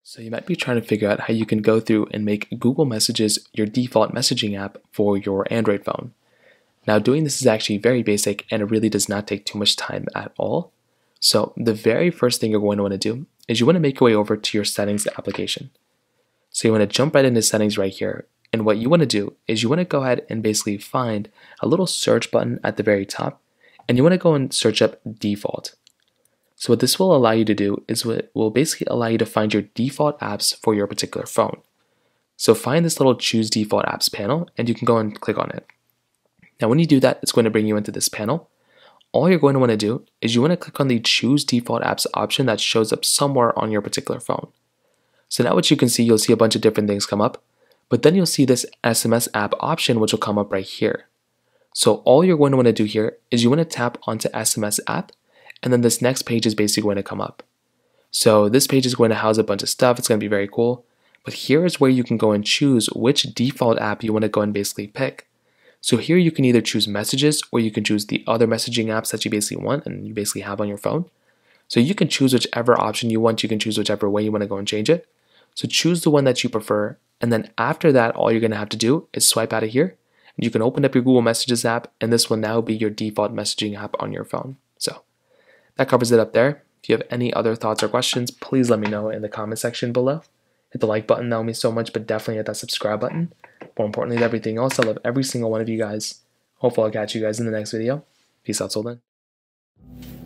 So you might be trying to figure out how you can go through and make Google Messages your default messaging app for your Android phone. Now doing this is actually very basic and it really does not take too much time at all. So the very first thing you're going to want to do is you want to make your way over to your settings application. So you want to jump right into settings right here. And what you want to do is you want to go ahead and basically find a little search button at the very top and you want to go and search up default. So what this will allow you to do is it will basically allow you to find your default apps for your particular phone. So find this little choose default apps panel and you can go and click on it. Now when you do that, it's going to bring you into this panel. All you're going to want to do is you want to click on the choose default apps option that shows up somewhere on your particular phone. So now what you can see, you'll see a bunch of different things come up, but then you'll see this SMS app option which will come up right here. So all you're going to want to do here is you want to tap onto SMS app, and then this next page is basically going to come up. So this page is going to house a bunch of stuff. It's going to be very cool. But here is where you can go and choose which default app you want to go and basically pick. So here you can either choose messages or you can choose the other messaging apps that you basically want and you basically have on your phone. So you can choose whichever option you want. You can choose whichever way you want to go and change it. So choose the one that you prefer. And then after that, all you're going to have to do is swipe out of here. And you can open up your Google Messages app and this will now be your default messaging app on your phone. So that covers it up there. If you have any other thoughts or questions, please let me know in the comment section below. Hit the like button, that would mean so much, but definitely hit that subscribe button. More importantly than everything else, I love every single one of you guys. Hopefully I'll catch you guys in the next video. Peace out till then.